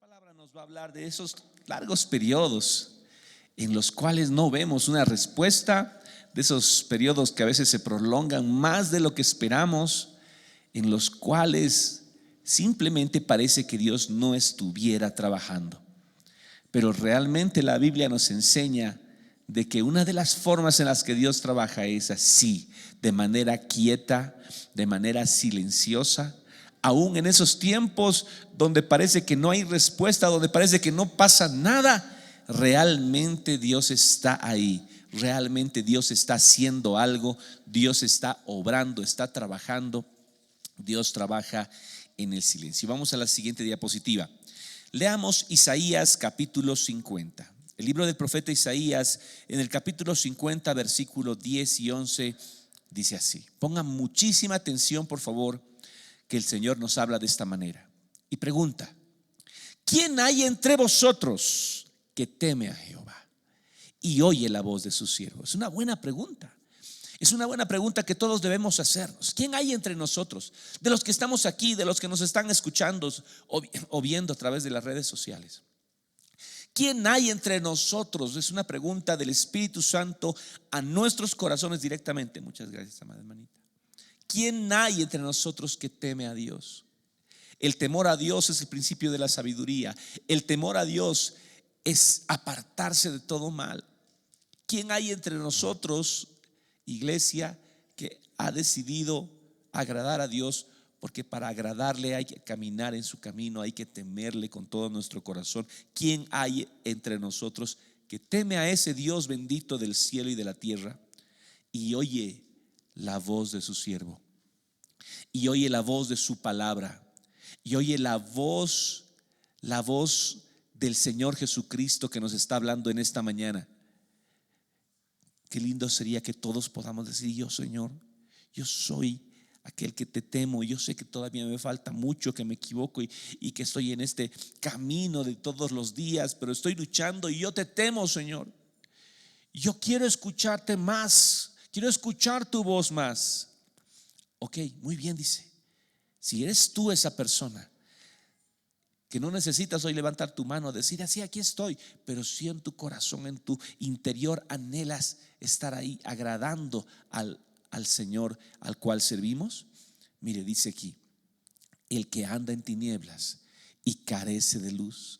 palabra nos va a hablar de esos largos periodos en los cuales no vemos una respuesta, de esos periodos que a veces se prolongan más de lo que esperamos, en los cuales simplemente parece que Dios no estuviera trabajando. Pero realmente la Biblia nos enseña de que una de las formas en las que Dios trabaja es así, de manera quieta, de manera silenciosa. Aún en esos tiempos donde parece que no hay respuesta, donde parece que no pasa nada, realmente Dios está ahí. Realmente Dios está haciendo algo, Dios está obrando, está trabajando. Dios trabaja en el silencio. Vamos a la siguiente diapositiva. Leamos Isaías capítulo 50. El libro del profeta Isaías, en el capítulo 50, versículos 10 y 11, dice así. Pongan muchísima atención, por favor, que el Señor nos habla de esta manera. Y pregunta: ¿quién hay entre vosotros que teme a Jehová y oye la voz de sus siervos? Es una buena pregunta. Es una buena pregunta que todos debemos hacernos. ¿Quién hay entre nosotros, de los que estamos aquí, de los que nos están escuchando o viendo a través de las redes sociales? ¿Quién hay entre nosotros? Es una pregunta del Espíritu Santo a nuestros corazones directamente. Muchas gracias, amada hermanita. ¿Quién hay entre nosotros que teme a Dios? El temor a Dios es el principio de la sabiduría. El temor a Dios es apartarse de todo mal. ¿Quién hay entre nosotros, iglesia, que ha decidido agradar a Dios? Porque para agradarle hay que caminar en su camino, hay que temerle con todo nuestro corazón. ¿Quién hay entre nosotros que teme a ese Dios bendito del cielo y de la tierra y oye la voz de su siervo, y oye la voz de su palabra, y oye la voz del Señor Jesucristo que nos está hablando en esta mañana? Qué lindo sería que todos podamos decir: yo, Señor, yo soy aquel que te temo. Yo sé que todavía me falta mucho, que me equivoco y que estoy en este camino de todos los días, pero estoy luchando y yo te temo, Señor. Yo quiero escucharte más, quiero escuchar tu voz más. Ok, muy bien, dice. Si eres tú esa persona que no necesitas hoy levantar tu mano, decir así: aquí estoy, pero si en tu corazón, en tu interior anhelas estar ahí agradando al Señor al cual servimos, mire, dice aquí: el que anda en tinieblas y carece de luz.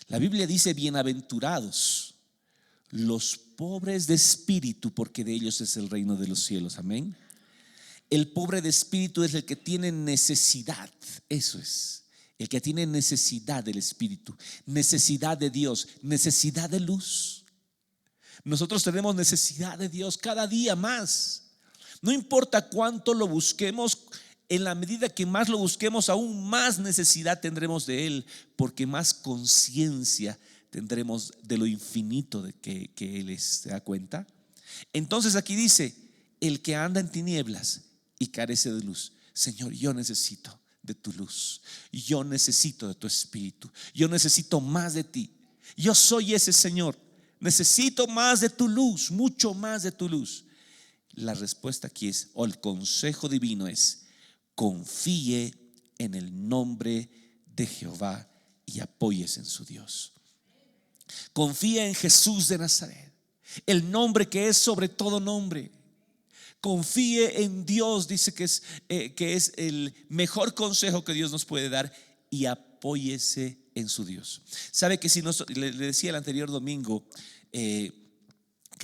La Biblia dice: bienaventurados los pobres de espíritu, porque de ellos es el reino de los cielos. Amén. El pobre de espíritu es el que tiene necesidad. Eso es, el que tiene necesidad del Espíritu, necesidad de Dios, necesidad de luz. Nosotros tenemos necesidad de Dios cada día más. No importa cuánto lo busquemos, en la medida que más lo busquemos, aún más necesidad tendremos de Él, porque más conciencia tendremos de lo infinito de que Él es. ¿Se da cuenta? Entonces aquí dice: el que anda en tinieblas y carece de luz. Señor, yo necesito de tu luz, yo necesito de tu espíritu, yo necesito más de ti. Yo soy ese Señor, necesito más de tu luz, mucho más de tu luz. La respuesta aquí es, o el consejo divino es: confíe en el nombre de Jehová y apóyese en su Dios. Confía en Jesús de Nazaret, el nombre que es sobre todo nombre. Confíe en Dios, dice que es el mejor consejo que Dios nos puede dar, y apóyese en su Dios. Sabe que si le decía el anterior domingo que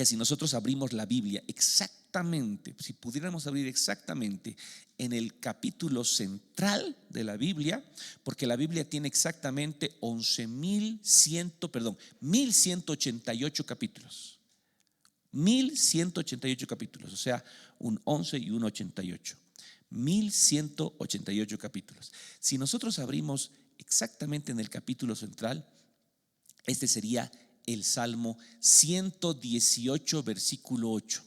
si nosotros abrimos la Biblia exactamente, si pudiéramos abrir exactamente en el capítulo central de la Biblia, porque la Biblia tiene exactamente 1188 capítulos. 1188 capítulos, o sea, un 11 y un 88. 1188 capítulos. Si nosotros abrimos exactamente en el capítulo central, este sería el Salmo 118, versículo 8.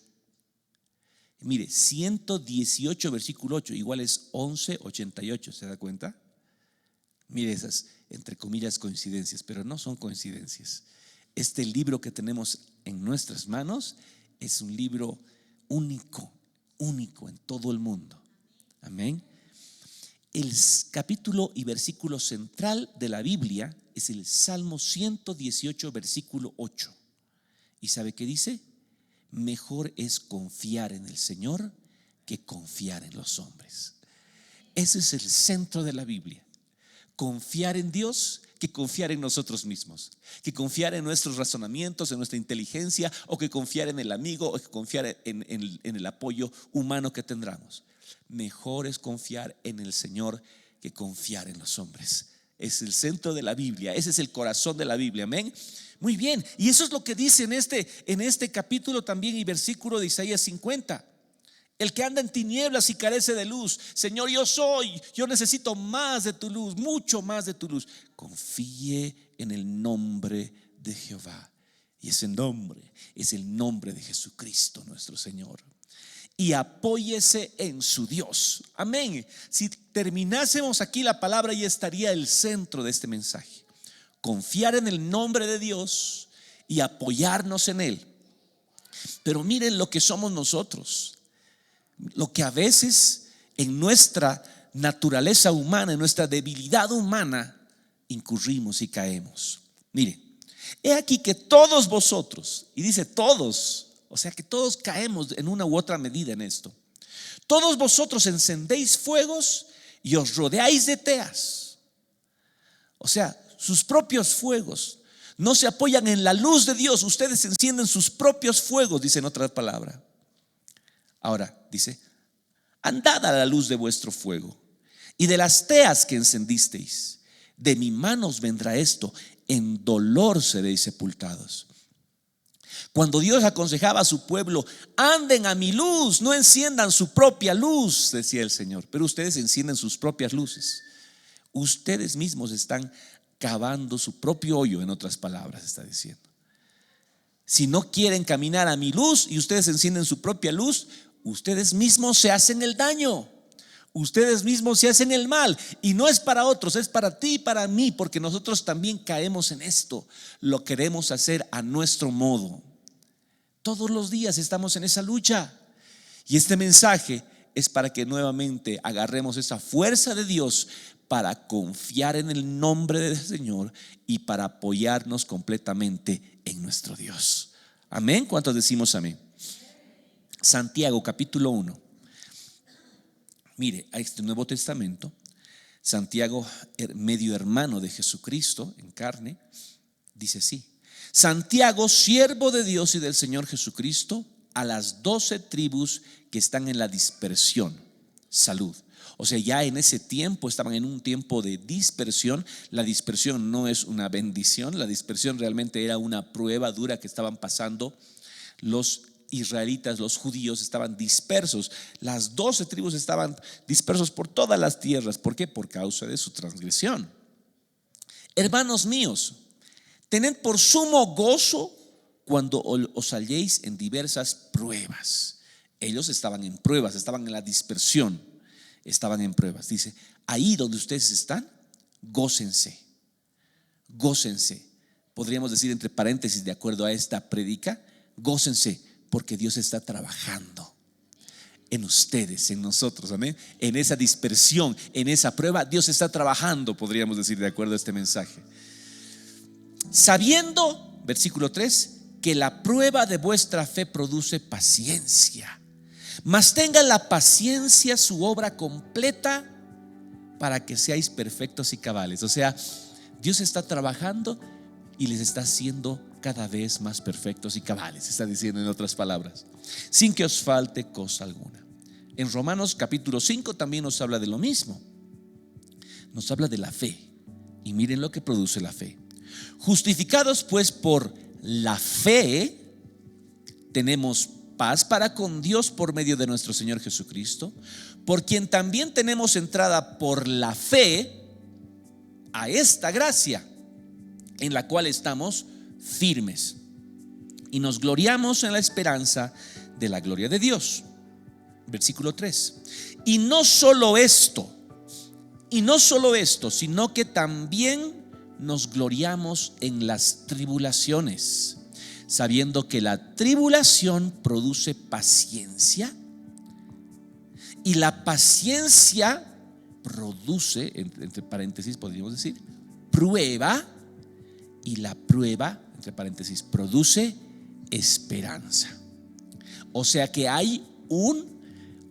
Mire, 118, versículo 8 igual es 1188. ¿Se da cuenta? Mire esas, entre comillas, coincidencias, pero no son coincidencias. Este libro que tenemos en nuestras manos es un libro único en todo el mundo. Amén. El capítulo y versículo central de la Biblia es el Salmo 118, versículo 8. ¿Y sabe qué dice? Mejor es confiar en el Señor que confiar en los hombres. Ese es el centro de la Biblia. Confiar en Dios que confiar en nosotros mismos, que confiar en nuestros razonamientos, en nuestra inteligencia, o que confiar en el amigo, o que confiar en el apoyo humano que tendremos. Mejor es confiar en el Señor que confiar en los hombres. Es el centro de la Biblia, ese es el corazón de la Biblia, amén. Muy bien, y eso es lo que dice en este capítulo también y versículo de Isaías 50. El que anda en tinieblas y carece de luz, Señor, yo necesito más de tu luz, mucho más de tu luz. Confíe en el nombre de Jehová. Y ese nombre es el nombre de Jesucristo nuestro Señor. Y apóyese en su Dios. Amén. Si terminásemos aquí la palabra, ya estaría el centro de este mensaje. Confiar en el nombre de Dios y apoyarnos en Él. Pero miren lo que somos nosotros. Lo que a veces en nuestra naturaleza humana, en nuestra debilidad humana, incurrimos y caemos. Mire, he aquí que todos vosotros, y dice todos, o sea que todos caemos en una u otra medida en esto. Todos vosotros encendéis fuegos y os rodeáis de teas. O sea, sus propios fuegos no se apoyan en la luz de Dios. Ustedes encienden sus propios fuegos, dice en otra palabra. Ahora dice: andad a la luz de vuestro fuego y de las teas que encendisteis. De mi mano os vendrá esto, en dolor seréis sepultados. Cuando Dios aconsejaba a su pueblo: anden a mi luz, no enciendan su propia luz, decía el Señor. Pero ustedes encienden sus propias luces. Ustedes mismos están cavando su propio hoyo, en otras palabras está diciendo. Si no quieren caminar a mi luz y ustedes encienden su propia luz, ustedes mismos se hacen el daño. Ustedes mismos se hacen el mal. Y no es para otros, es para ti y para mí, porque nosotros también caemos en esto. Lo queremos hacer a nuestro modo. Todos los días estamos en esa lucha. Y este mensaje es para que nuevamente agarremos esa fuerza de Dios para confiar en el nombre del Señor y para apoyarnos completamente en nuestro Dios. Amén. ¿Cuántos decimos amén? Santiago capítulo 1. Mire, a este Nuevo Testamento, Santiago, medio hermano de Jesucristo en carne, dice así: Santiago, siervo de Dios y del Señor Jesucristo, a las 12 tribus que están en la dispersión, salud. O sea, ya en ese tiempo estaban en un tiempo de dispersión. La dispersión no es una bendición, la dispersión realmente era una prueba dura que estaban pasando los israelitas, los judíos estaban dispersos. Las 12 tribus estaban dispersos por todas las tierras. ¿Por qué? Por causa de su transgresión. Hermanos míos, tened por sumo gozo cuando os halléis en diversas pruebas. Ellos estaban en pruebas, estaban en la dispersión, estaban en pruebas. Dice: ahí donde ustedes están, gócense. Gócense. Podríamos decir entre paréntesis, de acuerdo a esta prédica, gócense, porque Dios está trabajando en ustedes, en nosotros, amén. En esa dispersión, en esa prueba, Dios está trabajando, podríamos decir, de acuerdo a este mensaje. Sabiendo, versículo 3, que la prueba de vuestra fe produce paciencia. Mas tenga la paciencia su obra completa, para que seáis perfectos y cabales. O sea, Dios está trabajando y les está haciendo cada vez más perfectos y cabales, está diciendo en otras palabras, sin que os falte cosa alguna. En Romanos capítulo 5 también nos habla de lo mismo. Nos habla de la fe. Y miren lo que produce la fe. Justificados pues por la fe, tenemos paz para con Dios por medio de nuestro Señor Jesucristo, por quien también tenemos entrada por la fe a esta gracia, en la cual estamos firmes y nos gloriamos en la esperanza de la gloria de Dios. Versículo 3. Y no solo esto, sino que también nos gloriamos en las tribulaciones, sabiendo que la tribulación produce paciencia, y la paciencia produce, entre paréntesis podríamos decir, prueba, y la prueba, entre paréntesis, produce esperanza. O sea que hay un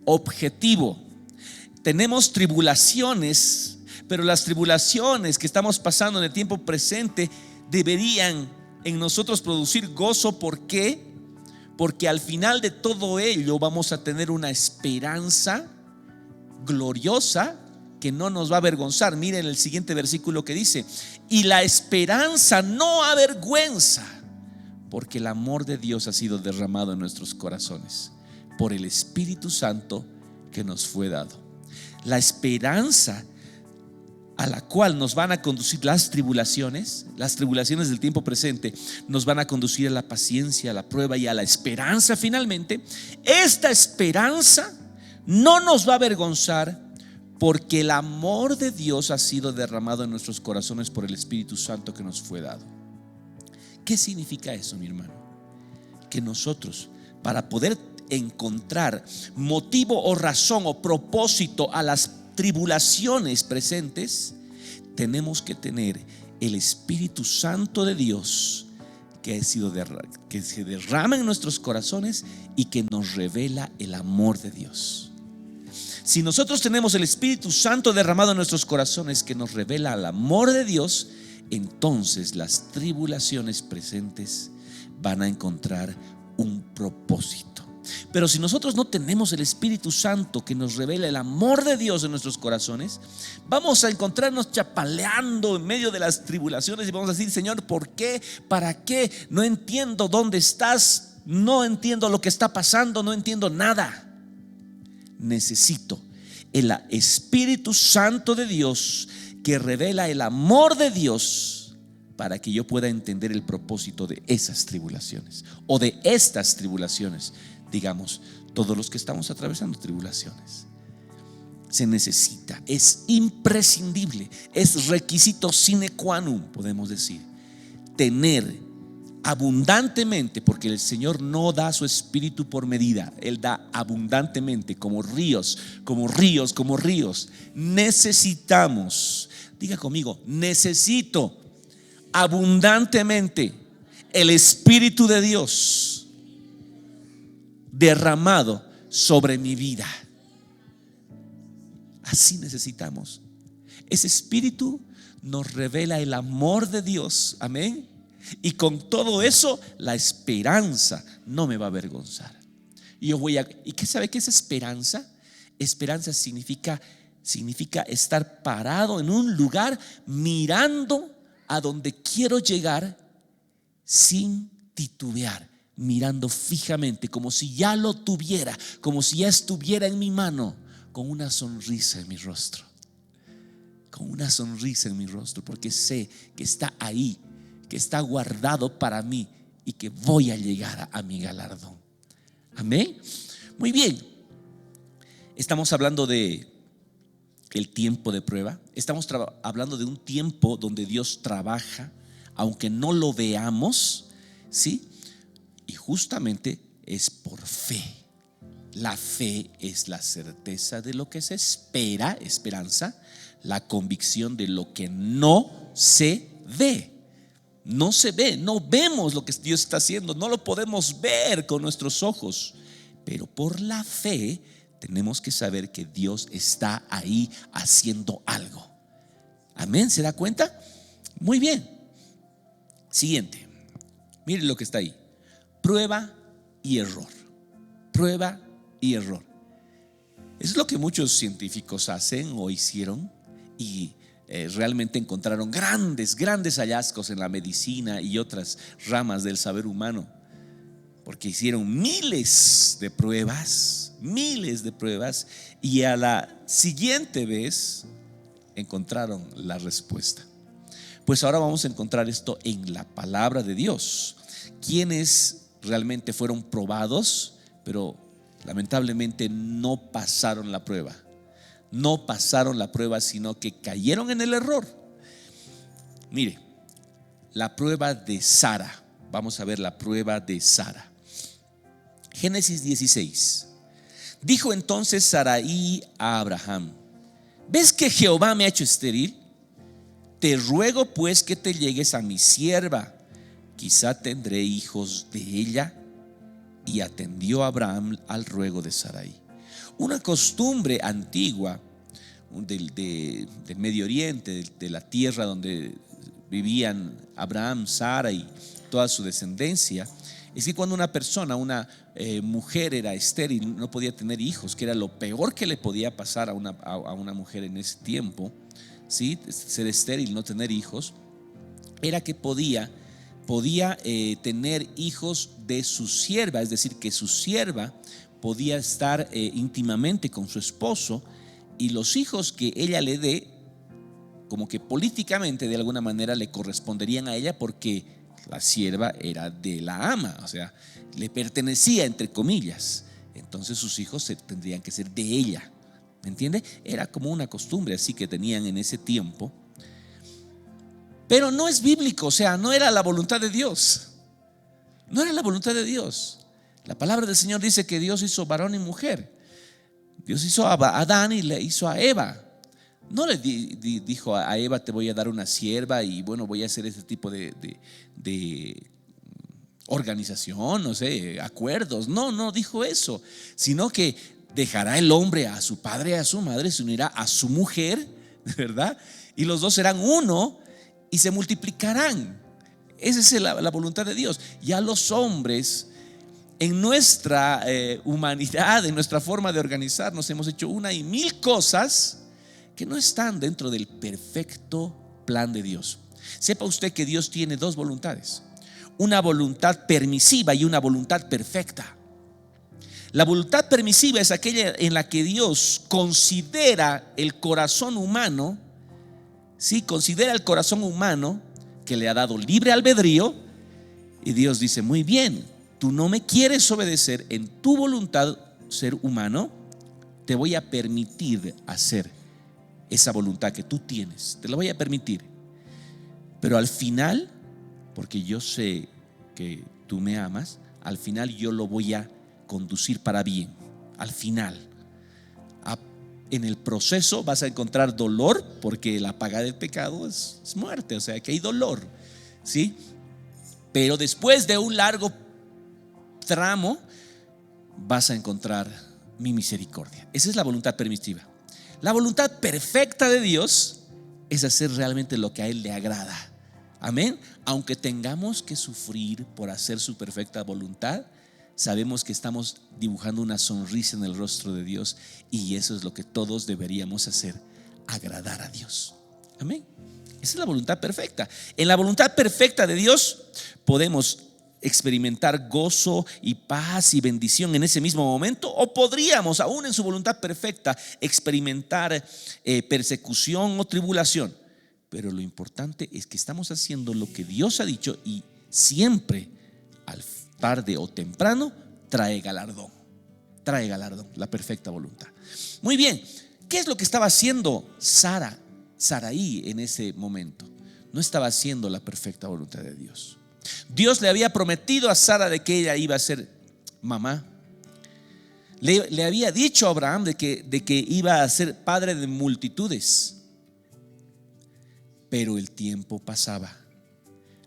objetivo. Tenemos tribulaciones, pero las tribulaciones que estamos pasando en el tiempo presente deberían en nosotros producir gozo. ¿Por qué? Porque al final de todo ello vamos a tener una esperanza gloriosa que no nos va a avergonzar. Miren el siguiente versículo que dice: y la esperanza no avergüenza, porque el amor de Dios ha sido derramado en nuestros corazones por el Espíritu Santo que nos fue dado. La esperanza a la cual nos van a conducir las tribulaciones del tiempo presente, nos van a conducir a la paciencia, a la prueba y a la esperanza finalmente. Esta esperanza no nos va a avergonzar, porque el amor de Dios ha sido derramado en nuestros corazones por el Espíritu Santo que nos fue dado. ¿Qué significa eso, mi hermano? Que nosotros, para poder encontrar motivo o razón o propósito a las tribulaciones presentes, tenemos que tener el Espíritu Santo de Dios que se derrama en nuestros corazones y que nos revela el amor de Dios. Si nosotros tenemos el Espíritu Santo derramado en nuestros corazones que nos revela el amor de Dios, entonces las tribulaciones presentes van a encontrar un propósito. Pero si nosotros no tenemos el Espíritu Santo que nos revela el amor de Dios en nuestros corazones, vamos a encontrarnos chapaleando en medio de las tribulaciones y vamos a decir: Señor, ¿por qué? ¿Para qué? No entiendo dónde estás, no entiendo lo que está pasando, no entiendo nada. Necesito el Espíritu Santo de Dios que revela el amor de Dios para que yo pueda entender el propósito de esas tribulaciones o de estas tribulaciones. Digamos, todos los que estamos atravesando tribulaciones, se necesita, es imprescindible, es requisito sine qua non, podemos decir, tener abundantemente, porque el Señor no da su Espíritu por medida, Él da abundantemente, como ríos, como ríos, como ríos. Necesitamos, diga conmigo, necesito abundantemente el Espíritu de Dios derramado sobre mi vida. Así necesitamos. Ese Espíritu nos revela el amor de Dios, amén. Y con todo eso, la esperanza no me va a avergonzar. ¿Y qué sabe qué es esperanza? Esperanza significa estar parado en un lugar mirando a donde quiero llegar sin titubear, mirando fijamente, como si ya lo tuviera, como si ya estuviera en mi mano, con una sonrisa en mi rostro. Con una sonrisa en mi rostro, porque sé que está ahí, que está guardado para mí y que voy a llegar a mi galardón. Amén. Muy bien. Estamos hablando de el tiempo de prueba. Estamos hablando de un tiempo donde Dios trabaja, aunque no lo veamos, ¿sí? Y justamente es por fe. La fe es la certeza de lo que se espera, esperanza, la convicción de lo que no se ve. No se ve, no vemos lo que Dios está haciendo, no lo podemos ver con nuestros ojos, pero por la fe tenemos que saber que Dios está ahí haciendo algo. Amén, ¿se da cuenta? Muy bien. Siguiente, miren lo que está ahí: prueba y error. Prueba y error. Es lo que muchos científicos hacen o hicieron y realmente encontraron grandes hallazgos en la medicina y otras ramas del saber humano, porque hicieron miles de pruebas, y a la siguiente vez encontraron la respuesta. Pues ahora vamos a encontrar esto en la palabra de Dios. Quienes realmente fueron probados, pero lamentablemente no pasaron la prueba. No pasaron la prueba, sino que cayeron en el error. Mire, la prueba de Sara. Vamos a ver la prueba de Sara. Génesis 16. Dijo entonces Sarai a Abraham: ¿ves que Jehová me ha hecho estéril? Te ruego pues que te llegues a mi sierva, quizá tendré hijos de ella. Y atendió Abraham al ruego de Sarai. Una costumbre antigua del Medio Oriente, de la tierra donde vivían Abraham, Sara y toda su descendencia, es que cuando una persona, una mujer era estéril, no podía tener hijos, que era lo peor que le podía pasar a una mujer en ese tiempo, ¿sí? Ser estéril, no tener hijos, era que podía tener hijos de su sierva, es decir, que su sierva podía estar íntimamente con su esposo, y los hijos que ella le dé, como que políticamente de alguna manera le corresponderían a ella, porque la sierva era de la ama, o sea, le pertenecía entre comillas. Entonces sus hijos tendrían que ser de ella, ¿me entiende? Era como una costumbre así que tenían en ese tiempo. Pero no es bíblico, o sea, no era la voluntad de Dios. No era la voluntad de Dios. La palabra del Señor dice que Dios hizo varón y mujer. Dios hizo a Adán y le hizo a Eva. No le dijo a Eva: te voy a dar una sierva y bueno, voy a hacer este tipo de organización, no sé, acuerdos. No dijo eso, sino que dejará el hombre a su padre y a su madre, se unirá a su mujer, ¿verdad? Y los dos serán uno y se multiplicarán. Esa es la voluntad de Dios. Ya los hombres, en nuestra humanidad, en nuestra forma de organizarnos, hemos hecho una y mil cosas que no están dentro del perfecto plan de Dios. Sepa usted que Dios tiene dos voluntades: una voluntad permisiva y una voluntad perfecta. La voluntad permisiva es aquella en la que Dios considera el corazón humano. Sí, considera el corazón humano, que le ha dado libre albedrío, y Dios dice: muy bien, tú no me quieres obedecer en tu voluntad, ser humano, te voy a permitir hacer esa voluntad que tú tienes, te la voy a permitir. Pero al final, porque yo sé que tú me amas, al final yo lo voy a conducir para bien. Al final, en el proceso vas a encontrar dolor, porque la paga del pecado es muerte, o sea que hay dolor, ¿sí? Pero después de un largo tramo vas a encontrar mi misericordia. Esa es la voluntad permisiva. La voluntad perfecta de Dios es hacer realmente lo que a Él le agrada. Amén. Aunque tengamos que sufrir por hacer su perfecta voluntad, sabemos que estamos dibujando una sonrisa en el rostro de Dios, y eso es lo que todos deberíamos hacer: agradar a Dios. Amén. Esa es la voluntad perfecta. En la voluntad perfecta de Dios podemos experimentar gozo y paz y bendición en ese mismo momento, o podríamos, aún en su voluntad perfecta, experimentar persecución o tribulación. Pero lo importante es que estamos haciendo lo que Dios ha dicho, y siempre, al tarde o temprano, trae galardón, la perfecta voluntad. Muy bien, ¿qué es lo que estaba haciendo Sarai en ese momento? No estaba haciendo la perfecta voluntad de Dios. Dios le había prometido a Sara de que ella iba a ser mamá. Le había dicho a Abraham de que iba a ser padre de multitudes. Pero el tiempo pasaba.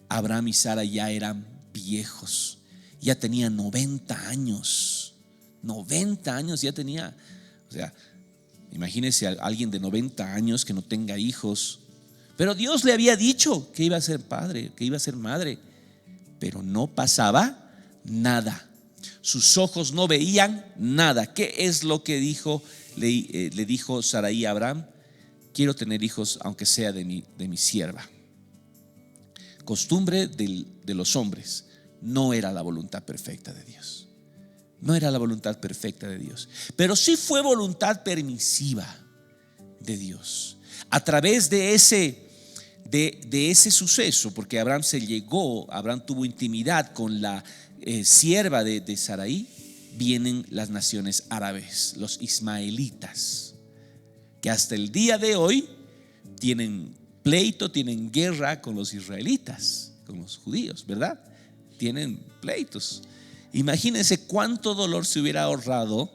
Abraham y Sara ya eran viejos, ya tenían 90 años. 90 años ya tenía. O sea, imagínese a alguien de 90 años que no tenga hijos. Pero Dios le había dicho que iba a ser padre, que iba a ser madre. Pero no pasaba nada. Sus ojos no veían nada. ¿Qué es lo que le dijo Sarai a Abraham? Quiero tener hijos, aunque sea de mi sierva. Costumbre de los hombres. No era la voluntad perfecta de Dios. No era la voluntad perfecta de Dios. Pero sí fue voluntad permisiva de Dios. A través de ese suceso, porque Abraham tuvo intimidad con la sierva de Sarai, vienen las naciones árabes, los ismaelitas, que hasta el día de hoy tienen pleito, tienen guerra con los israelitas, con los judíos, ¿verdad? Tienen pleitos. Imagínense cuánto dolor se hubiera ahorrado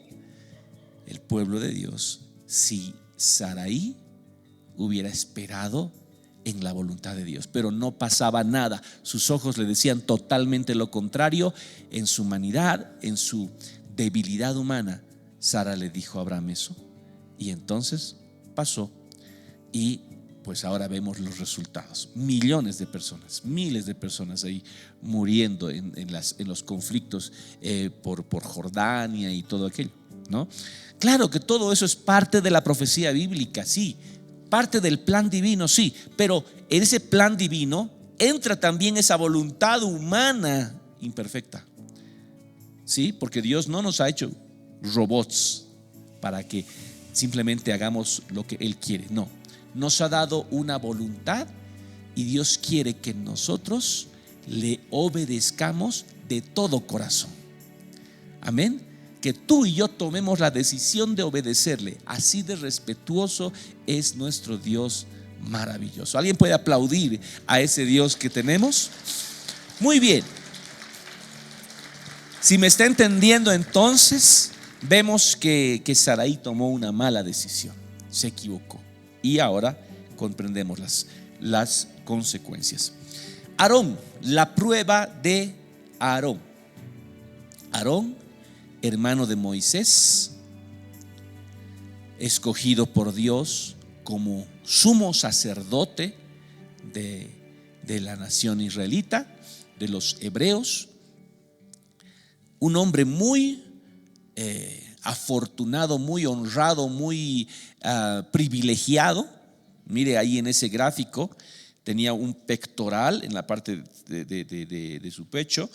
el pueblo de Dios si Sarai hubiera esperado en la voluntad de Dios, pero no pasaba nada. Sus ojos le decían totalmente lo contrario. En su humanidad, en su debilidad humana, Sara le dijo a Abraham eso, y entonces pasó. Y pues ahora vemos los resultados: millones de personas, miles de personas ahí muriendo en los conflictos por Jordania y todo aquello, ¿no? Claro que todo eso es parte de la profecía bíblica, sí, parte del plan divino, sí, pero en ese plan divino entra también esa voluntad humana imperfecta, sí, porque Dios no nos ha hecho robots para que simplemente hagamos lo que Él quiere. No, nos ha dado una voluntad y Dios quiere que nosotros le obedezcamos de todo corazón. Amén. Que tú y yo tomemos la decisión de obedecerle. Así de respetuoso es nuestro Dios maravilloso. ¿Alguien puede aplaudir a ese Dios que tenemos? Muy bien. Si me está entendiendo, entonces vemos que Sarai tomó una mala decisión, se equivocó, y ahora comprendemos las consecuencias. Aarón, la prueba de Aarón. Aarón, hermano de Moisés, escogido por Dios como sumo sacerdote de la nación israelita, de los hebreos. Un hombre muy afortunado, muy honrado, muy privilegiado. Mire ahí en ese gráfico, tenía un pectoral en la parte de su pecho,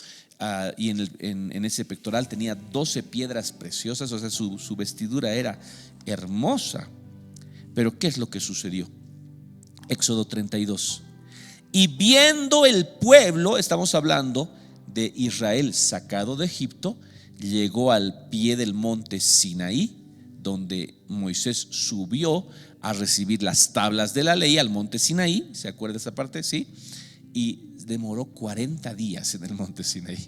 y en ese pectoral tenía 12 piedras preciosas. O sea, su vestidura era hermosa. Pero ¿qué es lo que sucedió? Éxodo 32. Y viendo el pueblo, estamos hablando de Israel sacado de Egipto, llegó al pie del monte Sinaí, donde Moisés subió a recibir las tablas de la ley al monte Sinaí. ¿Se acuerda esa parte? Sí. Y demoró 40 días en el monte Sinaí.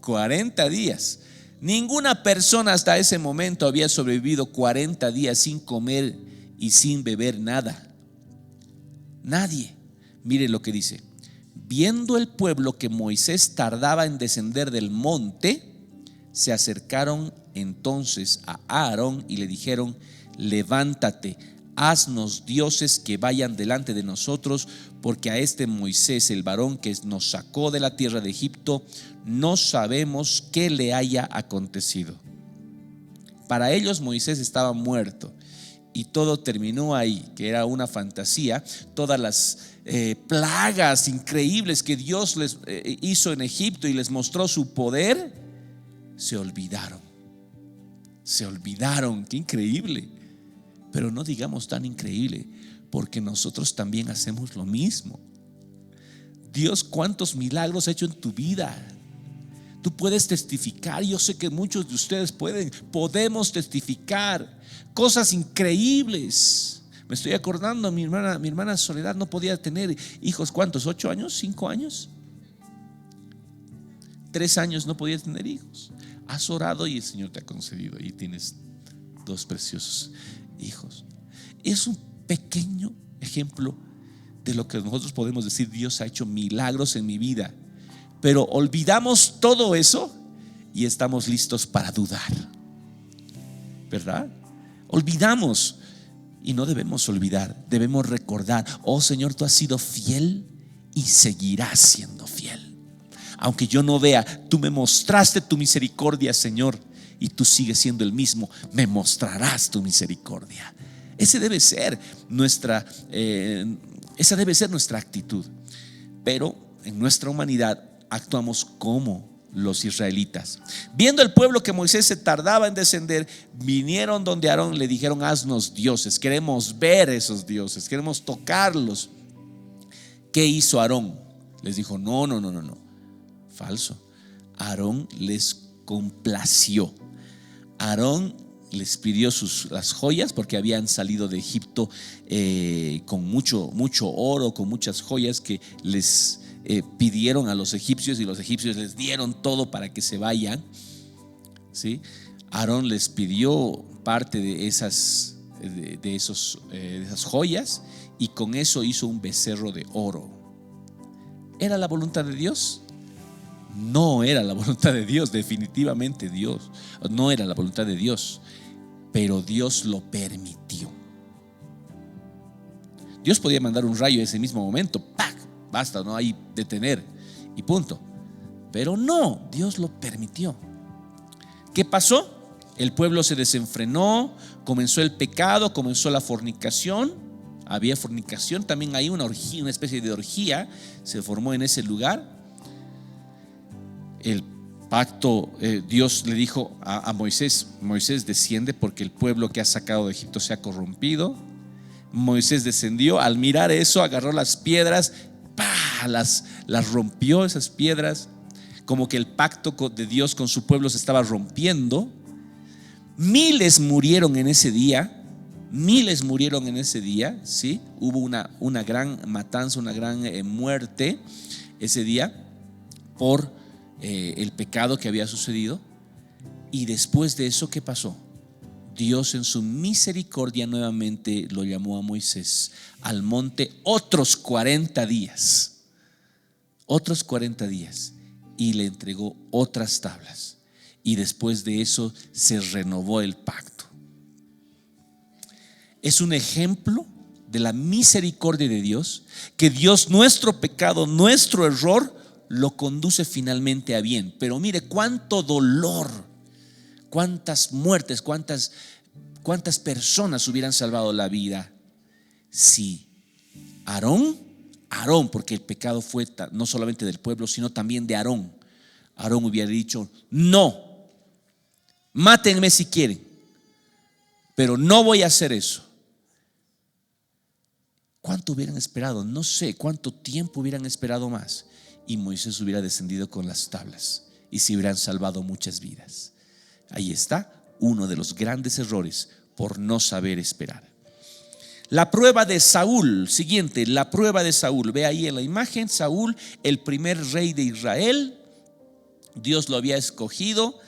40 días. Ninguna persona hasta ese momento había sobrevivido 40 días sin comer y sin beber nada. Nadie. Mire lo que dice: viendo el pueblo que Moisés tardaba en descender del monte, se acercaron entonces a Aarón y le dijeron: levántate, haznos dioses que vayan delante de nosotros, porque a este Moisés, el varón que nos sacó de la tierra de Egipto, no sabemos qué le haya acontecido. Para ellos Moisés estaba muerto y todo terminó ahí, que era una fantasía. Todas las plagas increíbles que Dios les hizo en Egipto y les mostró su poder, se olvidaron. Qué increíble. Pero no digamos tan increíble, porque nosotros también hacemos lo mismo. Dios, cuántos milagros ha hecho en tu vida. Tú puedes testificar. Yo sé que muchos de ustedes podemos testificar cosas increíbles. Me estoy acordando, mi hermana Soledad no podía tener hijos. ¿Cuántos? ¿8 años? ¿5 años? 3 años no podía tener hijos. Has orado y el Señor te ha concedido, y tienes 2 preciosos hijos. Es un pequeño ejemplo de lo que nosotros podemos decir: Dios ha hecho milagros en mi vida. Pero olvidamos todo eso y estamos listos para dudar, ¿verdad? Olvidamos, y no debemos olvidar. Debemos recordar: oh Señor, tú has sido fiel y seguirás siendo fiel. Aunque yo no vea, tú me mostraste tu misericordia, Señor, y tú sigues siendo el mismo. Me mostrarás tu misericordia. Esa debe ser nuestra actitud. Pero en nuestra humanidad actuamos como los israelitas. Viendo el pueblo que Moisés se tardaba en descender, vinieron donde Aarón, le dijeron: haznos dioses, queremos ver esos dioses, queremos tocarlos. ¿Qué hizo Aarón? Les dijo: no. Falso. Aarón les complació. Aarón les pidió las joyas, porque habían salido de Egipto con mucho oro, con muchas joyas que les pidieron a los egipcios, y los egipcios les dieron todo para que se vayan, ¿sí? Aarón les pidió parte de esas de esas joyas, y con eso hizo un becerro de oro. ¿Era la voluntad de Dios? No era la voluntad de Dios, definitivamente Dios. No era la voluntad de Dios, pero Dios lo permitió. Dios podía mandar un rayo en ese mismo momento, ¡pac! Basta, no hay detener y punto. Pero no, Dios lo permitió. ¿Qué pasó? El pueblo se desenfrenó, comenzó el pecado, comenzó la fornicación. Había fornicación, también hay una orgía, una especie de orgía se formó en ese lugar. El pacto, Dios le dijo a Moisés: Moisés, desciende porque el pueblo que has sacado de Egipto se ha corrompido. Moisés descendió, al mirar eso agarró las piedras, ¡pah! Las rompió, esas piedras, como que el pacto de Dios con su pueblo se estaba rompiendo. Miles murieron en ese día. Miles murieron en ese día, ¿sí? Hubo una gran matanza, una gran muerte ese día por el pecado que había sucedido. Y después de eso, ¿qué pasó? Dios en su misericordia nuevamente lo llamó a Moisés al monte otros 40 días. Otros 40 días. Y le entregó otras tablas. Y después de eso se renovó el pacto. Es un ejemplo de la misericordia de Dios, que Dios, nuestro pecado, nuestro error, lo conduce finalmente a bien. Pero mire cuánto dolor, cuántas muertes, cuántas personas hubieran salvado la vida si Aarón, porque el pecado fue no solamente del pueblo, sino también de Aarón hubiera dicho: no, mátenme si quieren, pero no voy a hacer eso. ¿Cuánto hubieran esperado? No sé cuánto tiempo hubieran esperado más, y Moisés hubiera descendido con las tablas y se hubieran salvado muchas vidas. Ahí está uno de los grandes errores por no saber esperar. La prueba de Saúl, siguiente, la prueba de Saúl. Ve ahí en la imagen, Saúl, el primer rey de Israel. Dios lo había escogido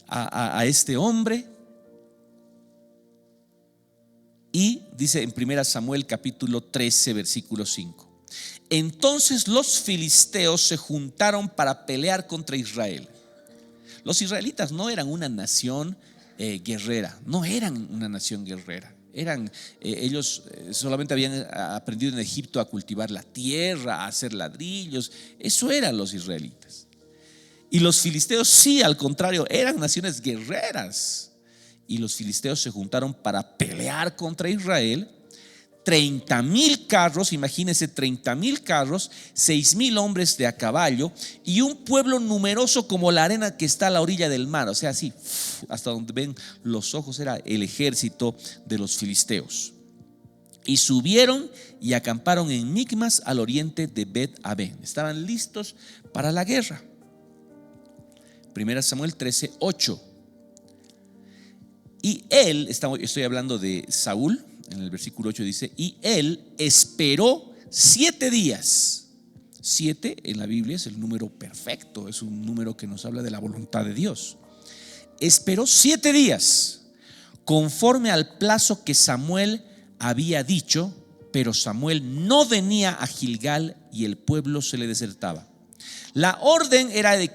a este hombre. Y dice en 1 Samuel capítulo 13 versículo 5: entonces los filisteos se juntaron para pelear contra Israel. Los israelitas no eran una nación guerrera, no eran una nación guerrera. Ellos solamente habían aprendido en Egipto a cultivar la tierra, a hacer ladrillos. Eso eran los israelitas. Y los filisteos, sí, al contrario, eran naciones guerreras. Y los filisteos se juntaron para pelear contra Israel. 30,000 carros, imagínense, 30,000 carros, 6,000 hombres de a caballo, y un pueblo numeroso como la arena que está a la orilla del mar. O sea, así, hasta donde ven los ojos, era el ejército de los filisteos. Y subieron y acamparon en Micmas, al oriente de Bet-Aven. Estaban listos para la guerra. 1 Samuel 13, 8. Y él, estoy hablando de Saúl, en el versículo 8 dice: y él esperó 7 días. 7 en la Biblia es el número perfecto, es un número que nos habla de la voluntad de Dios. Esperó 7 días, conforme al plazo que Samuel había dicho, pero Samuel no venía a Gilgal y el pueblo se le desertaba. La orden era de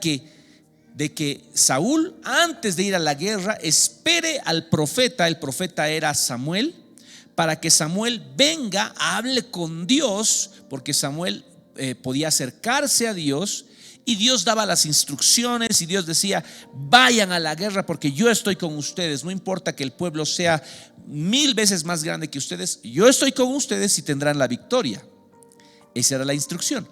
que Saúl, antes de ir a la guerra, espere al profeta. El profeta era Samuel, para que Samuel venga, hable con Dios, porque Samuel podía acercarse a Dios, y Dios daba las instrucciones, y Dios decía: vayan a la guerra porque yo estoy con ustedes. No importa que el pueblo sea 1000 veces más grande que ustedes, yo estoy con ustedes y tendrán la victoria. Esa era la instrucción.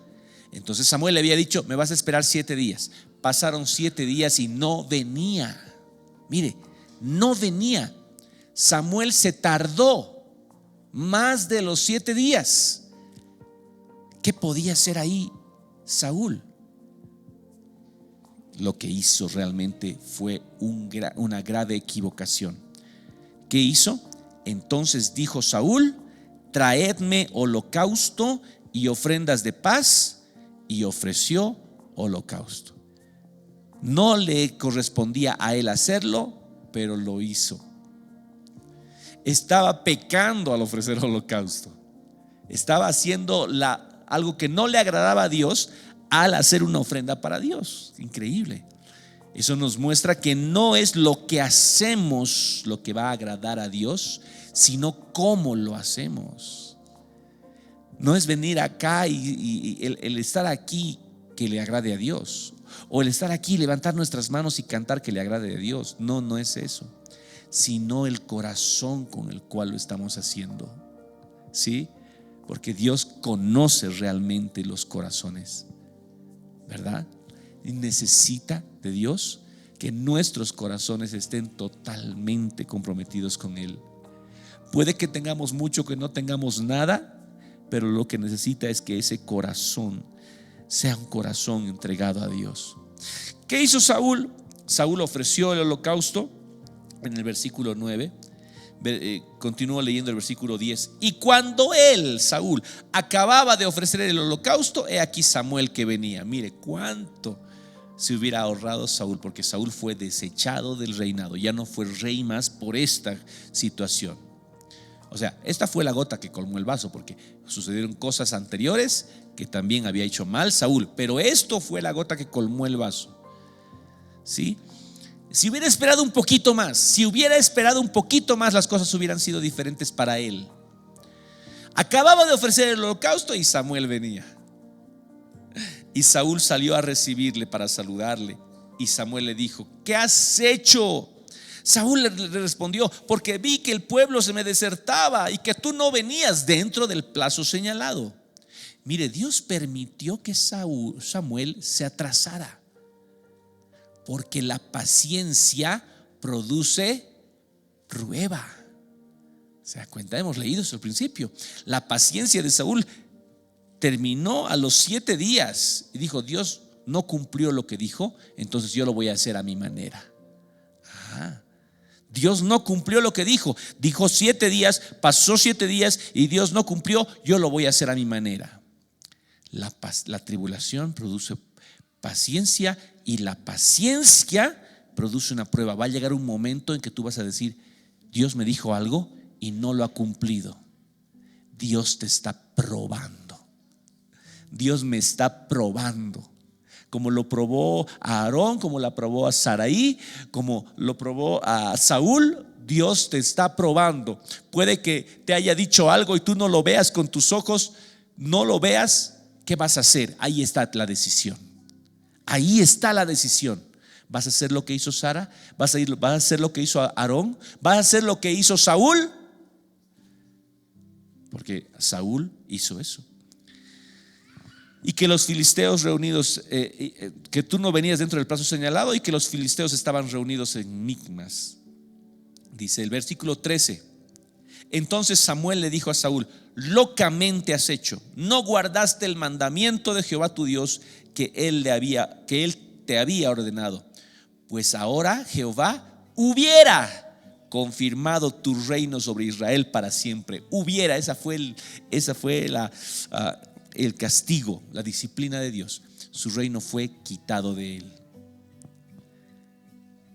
Entonces Samuel le había dicho: me vas a esperar 7 días. Pasaron 7 días y no venía. Mire, no venía. Samuel se tardó más de los 7 días. ¿Qué podía hacer ahí Saúl? Lo que hizo realmente fue una grave equivocación. ¿Qué hizo? Entonces dijo Saúl: traedme holocausto y ofrendas de paz. Y ofreció holocausto. No le correspondía a él hacerlo, pero lo hizo. estaba pecando al ofrecer holocausto. Estaba haciendo algo que no le agradaba a Dios al hacer una ofrenda para Dios. Increíble. Eso nos muestra que no es lo que hacemos lo que va a agradar a Dios, sino cómo lo hacemos. No es venir acá y el estar aquí que le agrade a Dios, o el estar aquí, levantar nuestras manos y cantar que le agrade a Dios. No, no es eso, sino el corazón con el cual lo estamos haciendo. ¿Sí? Porque Dios conoce realmente los corazones, ¿verdad? Y necesita de Dios que nuestros corazones estén totalmente comprometidos con Él. Puede que tengamos mucho, que no tengamos nada, pero lo que necesita es que ese corazón sea un corazón entregado a Dios. ¿Qué hizo Saúl? Saúl ofreció el holocausto en el versículo 9. Continúo leyendo el versículo 10. Y cuando él, Saúl, acababa de ofrecer el holocausto, he aquí Samuel que venía. Mire cuánto se hubiera ahorrado Saúl, porque Saúl fue desechado del reinado, ya no fue rey más por esta situación. O sea, esta fue la gota que colmó el vaso, porque sucedieron cosas anteriores que también había hecho mal Saúl, pero esto fue la gota que colmó el vaso. ¿Sí? Si hubiera esperado un poquito más, las cosas hubieran sido diferentes para él. Acababa de ofrecer el holocausto y Samuel venía. Y Saúl salió a recibirle para saludarle. Y Samuel le dijo: ¿qué has hecho? Saúl le respondió: porque vi que el pueblo se me desertaba y que tú no venías dentro del plazo señalado. Mire, Dios permitió que Samuel se atrasara, porque la paciencia produce prueba. ¿Se da cuenta? Hemos leído eso al principio. La paciencia de Saúl terminó a los 7 días y dijo: Dios no cumplió lo que dijo, entonces yo lo voy a hacer a mi manera. Dios no cumplió lo que dijo. Dijo 7 días, pasó 7 días y Dios no cumplió, yo lo voy a hacer a mi manera. La tribulación produce paciencia, y la paciencia produce una prueba. Va a llegar un momento en que tú vas a decir: Dios me dijo algo y no lo ha cumplido. Dios te está probando. Dios me está probando. Como lo probó a Aarón, como lo probó a Saraí, como lo probó a Saúl, Dios te está probando. Puede que te haya dicho algo y tú no lo veas con tus ojos, no lo veas. ¿Qué vas a hacer? Ahí está la decisión. Ahí está la decisión. ¿Vas a hacer lo que hizo Sara? ¿Vas a hacer lo que hizo Aarón? ¿Vas a hacer lo que hizo Saúl? Porque Saúl hizo eso. Y que los filisteos reunidos, que tú no venías dentro del plazo señalado, y que los filisteos estaban reunidos en Micmas. Dice el versículo 13: entonces Samuel le dijo a Saúl: locamente has hecho, no guardaste el mandamiento de Jehová tu Dios que él te había ordenado, pues ahora Jehová hubiera confirmado tu reino sobre Israel para siempre. Hubiera, esa fue el castigo, la disciplina de Dios. Su reino fue quitado de él.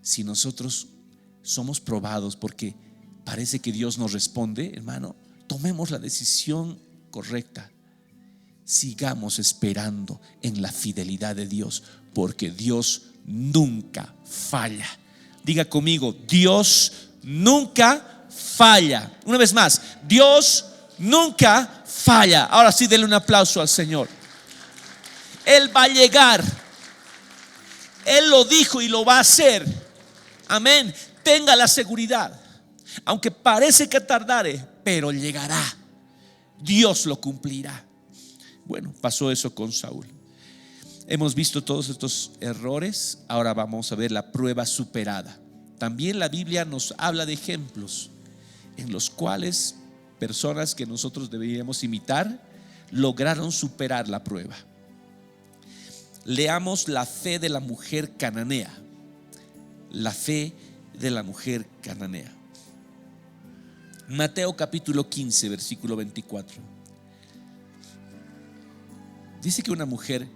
Si nosotros somos probados porque parece que Dios nos responde, hermano, tomemos la decisión correcta. Sigamos esperando en la fidelidad de Dios, porque Dios nunca falla. Diga conmigo: Dios nunca falla. Una vez más: Dios nunca falla. Ahora sí, denle un aplauso al Señor. Él va a llegar. Él lo dijo y lo va a hacer. Amén. Tenga la seguridad. Aunque parece que tardare, pero llegará. Dios lo cumplirá. Bueno, pasó eso con Saúl. Hemos visto todos estos errores. Ahora vamos a ver la prueba superada. También la Biblia nos habla de ejemplos en los cuales personas que nosotros deberíamos imitar lograron superar la prueba. Leamos la fe de la mujer cananea. La fe de la mujer cananea. Mateo capítulo 15, versículo 24. Dice que una mujer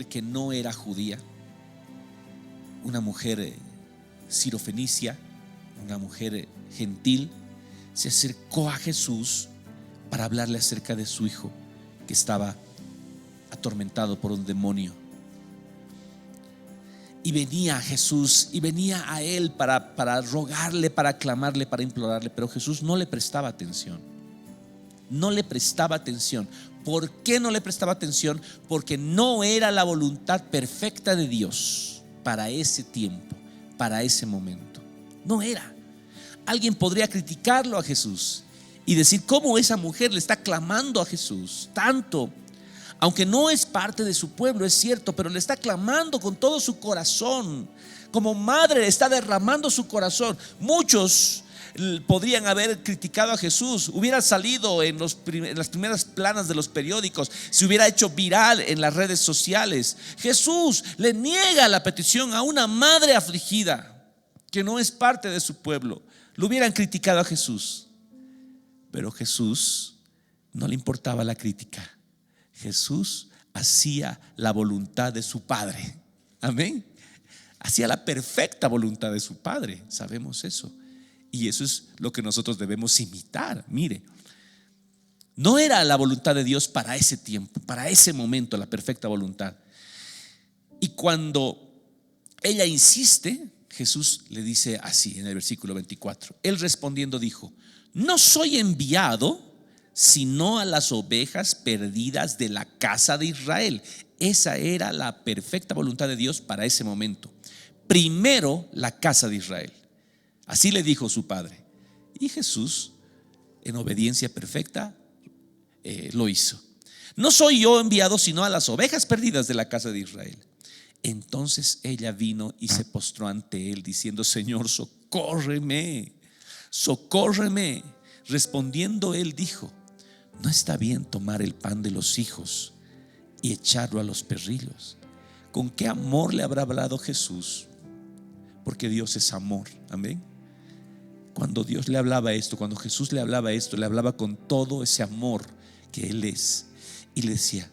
que no era judía, una mujer sirofenicia, una mujer gentil, se acercó a Jesús para hablarle acerca de su hijo que estaba atormentado por un demonio. Y venía a Jesús y venía a él para rogarle, para clamarle, para implorarle, pero Jesús no le prestaba atención. No le prestaba atención. ¿Por qué no le prestaba atención? Porque no era la voluntad perfecta de Dios para ese tiempo, para ese momento. No era. Alguien podría criticarlo a Jesús y decir cómo esa mujer le está clamando a Jesús tanto, aunque no es parte de su pueblo, es cierto, pero le está clamando con todo su corazón. Como madre está derramando su corazón. Muchos podrían haber criticado a Jesús, hubiera salido en las primeras planas de los periódicos, se hubiera hecho viral en las redes sociales. Jesús le niega la petición a una madre afligida que no es parte de su pueblo. Lo hubieran criticado a Jesús, pero Jesús no le importaba la crítica. Jesús hacía la voluntad de su Padre. Amén. Hacía la perfecta voluntad de su Padre. Sabemos eso. Y eso es lo que nosotros debemos imitar. Mire, no era la voluntad de Dios para ese tiempo, para ese momento, la perfecta voluntad. Y cuando ella insiste, Jesús le dice así en el versículo 24. Él respondiendo dijo: no soy enviado sino a las ovejas perdidas de la casa de Israel. Esa era la perfecta voluntad de Dios para ese momento. Primero la casa de Israel. Así le dijo su padre. Y Jesús, en obediencia perfecta, lo hizo. No soy yo enviado sino a las ovejas perdidas de la casa de Israel. Entonces ella vino y se postró ante él diciendo: Señor, socórreme, socórreme. Respondiendo él dijo: no está bien tomar el pan de los hijos y echarlo a los perrillos. ¿Con qué amor le habrá hablado Jesús? Porque Dios es amor. Amén. Cuando Dios le hablaba esto, cuando Jesús le hablaba esto, le hablaba con todo ese amor que Él es. Y le decía: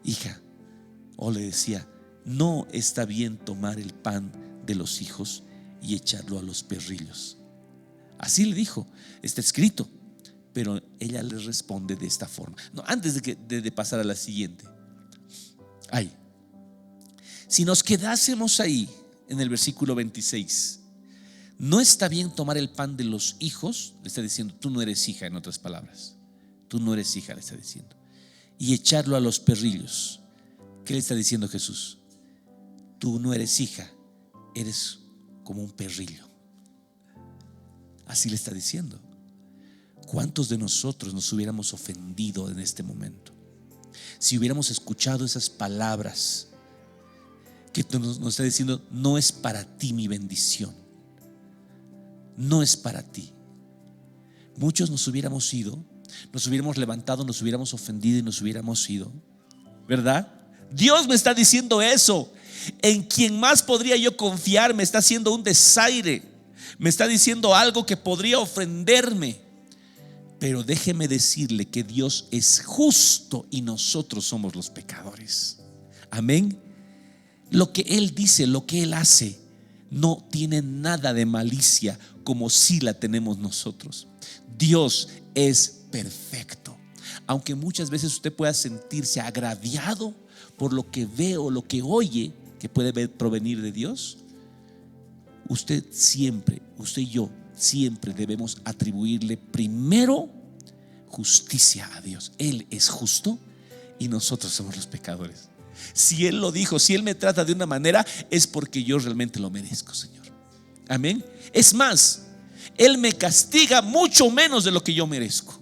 hija, o le decía, no está bien tomar el pan de los hijos y echarlo a los perrillos. Así le dijo, está escrito. Pero ella le responde de esta forma. No, antes de pasar a la siguiente. Si nos quedásemos ahí en el versículo 26, no está bien tomar el pan de los hijos. Le está diciendo: tú no eres hija, en otras palabras. Tú no eres hija, le está diciendo. Y echarlo a los perrillos. ¿Qué le está diciendo Jesús? Tú no eres hija, eres como un perrillo. Así le está diciendo. ¿Cuántos de nosotros nos hubiéramos ofendido en este momento si hubiéramos escuchado esas palabras que nos está diciendo: no es para ti mi bendición, no es para ti? Muchos nos hubiéramos ido, nos hubiéramos levantado, nos hubiéramos ofendido y nos hubiéramos ido, ¿verdad? Dios me está diciendo eso. ¿En quién más podría yo confiar? Me está haciendo un desaire, me está diciendo algo que podría ofenderme. Pero déjeme decirle que Dios es justo y nosotros somos los pecadores. Amén. Lo que Él dice, lo que Él hace, no tiene nada de malicia como si la tenemos nosotros. Dios es perfecto. Aunque muchas veces usted pueda sentirse agraviado por lo que ve o lo que oye que puede provenir de Dios, usted y yo siempre debemos atribuirle primero justicia a Dios. Él es justo y nosotros somos los pecadores. Si Él lo dijo, si Él me trata de una manera, es porque yo realmente lo merezco, Señor. Amén. Es más, Él me castiga mucho menos de lo que yo merezco.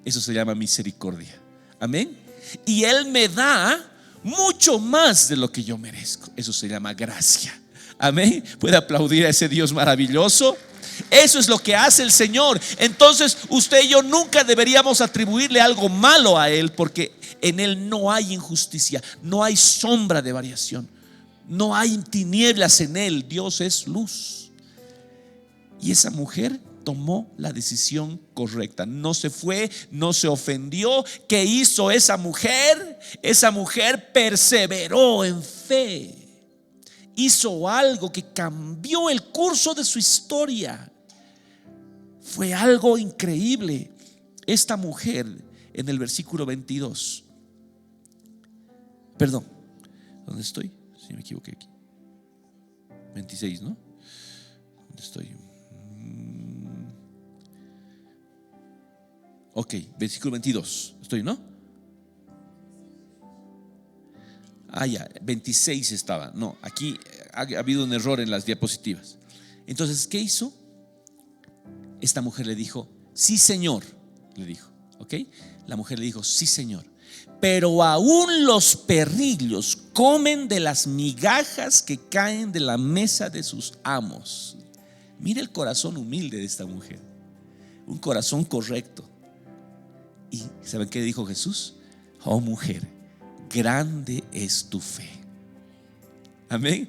Eso se llama misericordia. Amén. Y Él me da mucho más de lo que yo merezco. Eso se llama gracia. Amén. Puede aplaudir a ese Dios maravilloso. Eso es lo que hace el Señor. Entonces usted y yo nunca deberíamos atribuirle algo malo a Él, porque en Él no hay injusticia, no hay sombra de variación, no hay tinieblas en Él. Dios es luz. Y esa mujer tomó la decisión correcta. No se fue, no se ofendió. ¿Qué hizo esa mujer? Esa mujer perseveró en fe hizo algo que cambió el curso de su historia. Fue algo increíble. Esta mujer en el versículo 22, perdón, ¿dónde estoy? Si me equivoqué aquí. 26, ¿no? ¿Dónde estoy? Ok, versículo 22. ¿Estoy, no? Ya, 26 estaba. No, aquí ha habido un error en las diapositivas. Entonces, ¿qué hizo? Esta mujer le dijo, sí, Señor. Le dijo, ¿ok? La mujer le dijo, sí, Señor. Pero aún los perrillos comen de las migajas que caen de la mesa de sus amos. Mira el corazón humilde de esta mujer. Un corazón correcto. ¿Y saben qué dijo Jesús? Oh mujer, grande es tu fe. Amén.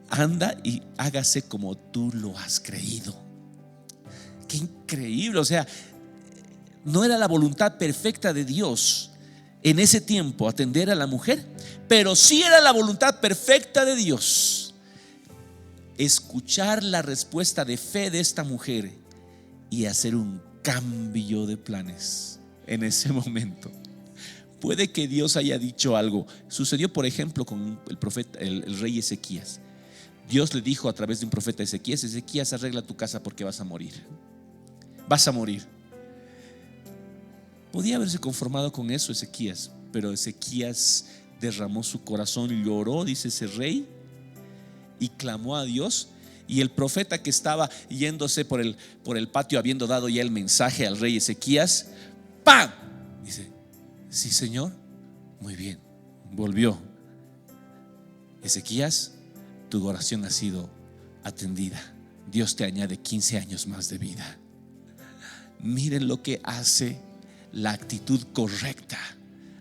Anda y hágase como tú lo has creído. Qué increíble. O sea, no era la voluntad perfecta de Dios en ese tiempo atender a la mujer, pero sí era la voluntad perfecta de Dios escuchar la respuesta de fe de esta mujer y hacer un cambio de planes en ese momento. Puede que Dios haya dicho algo. Sucedió, por ejemplo, con el profeta, el rey Ezequías. Dios le dijo a través de un profeta a Ezequías: Ezequías, arregla tu casa porque vas a morir. Vas a morir. Podía haberse conformado con eso Ezequías, pero Ezequías derramó su corazón y lloró, dice ese rey, y clamó a Dios. Y el profeta que estaba yéndose por el patio, habiendo dado ya el mensaje al rey Ezequías, ¡pam! Dice: sí, Señor, muy bien. Volvió. Ezequías, tu oración ha sido atendida. Dios te añade 15 años más de vida. Miren lo que hace la actitud correcta.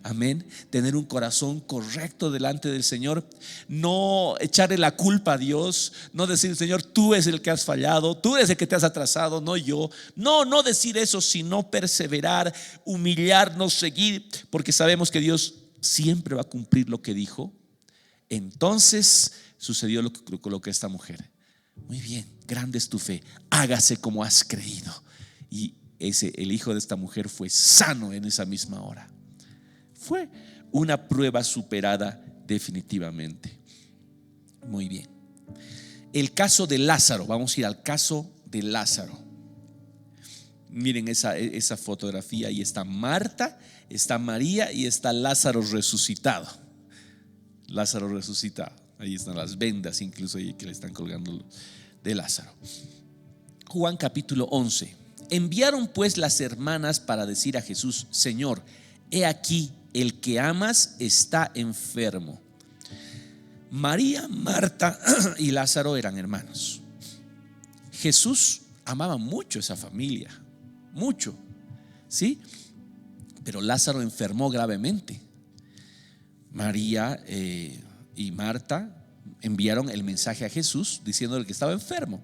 Amén. Tener un corazón correcto delante del Señor. No echarle la culpa a Dios. No decir: Señor, tú eres el que has fallado, tú eres el que te has atrasado, no yo. No decir eso, sino perseverar, humillarnos, seguir, porque sabemos que Dios siempre va a cumplir lo que dijo. Entonces sucedió lo que esta mujer. Muy bien, grande es tu fe, hágase como has creído. Y el hijo de esta mujer fue sano en esa misma hora. Fue una prueba superada definitivamente. Muy bien. El caso de Lázaro. Vamos a ir al caso de Lázaro. Miren esa fotografía. Ahí está Marta, está María y está Lázaro resucitado. Lázaro resucitado. Ahí están las vendas incluso ahí que le están colgando de Lázaro. Juan capítulo 11. Enviaron pues las hermanas para decir a Jesús: Señor, he aquí, el que amas está enfermo. María, Marta y Lázaro eran hermanos. Jesús amaba mucho a esa familia, mucho, ¿sí? Pero Lázaro enfermó gravemente. María y Marta enviaron el mensaje a Jesús diciéndole que estaba enfermo.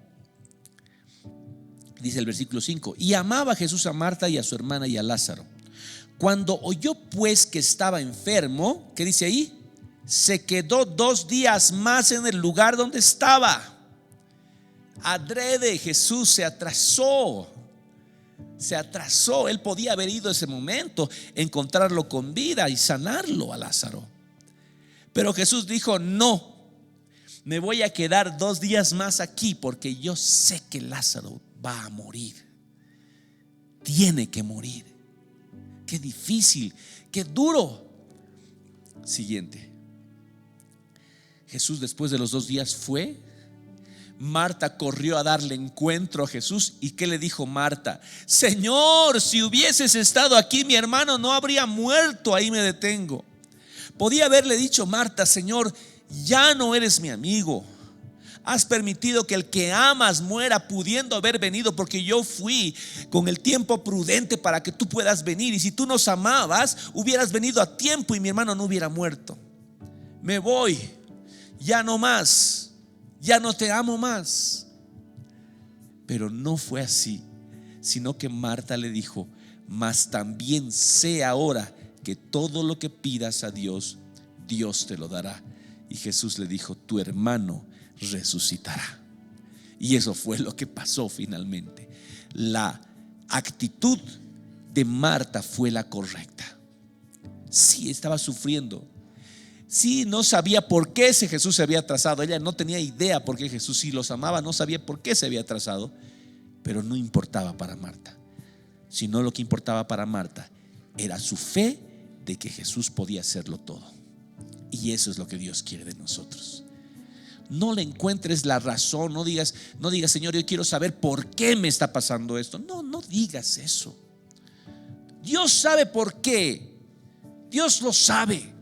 Dice el versículo 5: y amaba Jesús a Marta y a su hermana y a Lázaro. Cuando oyó pues que estaba enfermo, ¿qué dice ahí? Se quedó 2 días más en el lugar donde estaba. Adrede Jesús se atrasó. Él podía haber ido ese momento, encontrarlo con vida y sanarlo a Lázaro. Pero Jesús dijo: no, me voy a quedar 2 días más aquí, porque yo sé que Lázaro va a morir. Tiene que morir. Qué difícil, qué duro. Siguiente. Jesús, después de los 2 días, fue. Marta corrió a darle encuentro a Jesús. ¿Y qué le dijo Marta? Señor, si hubieses estado aquí, mi hermano no habría muerto. Ahí me detengo. Podía haberle dicho Marta: Señor, ya no eres mi amigo. Has permitido que el que amas muera, pudiendo haber venido, porque yo fui con el tiempo prudente para que tú puedas venir. Y si tú nos amabas, hubieras venido a tiempo y mi hermano no hubiera muerto. Me voy, ya no más, ya no te amo más. Pero no fue así, sino que Marta le dijo: mas también sé ahora que todo lo que pidas a Dios, Dios te lo dará. Y Jesús le dijo: tu hermano resucitará. Y eso fue lo que pasó finalmente. La actitud de Marta fue la correcta. Sí, estaba sufriendo. Sí, no sabía por qué ese Jesús se había atrasado. Ella no tenía idea por qué Jesús, sí los amaba, no sabía por qué se había atrasado. Pero no importaba para Marta, sino lo que importaba para Marta era su fe de que Jesús podía hacerlo todo. Y eso es lo que Dios quiere de nosotros. No le encuentres la razón, no digas, Señor, yo quiero saber por qué me está pasando esto. No digas eso. Dios sabe por qué. Dios lo sabe.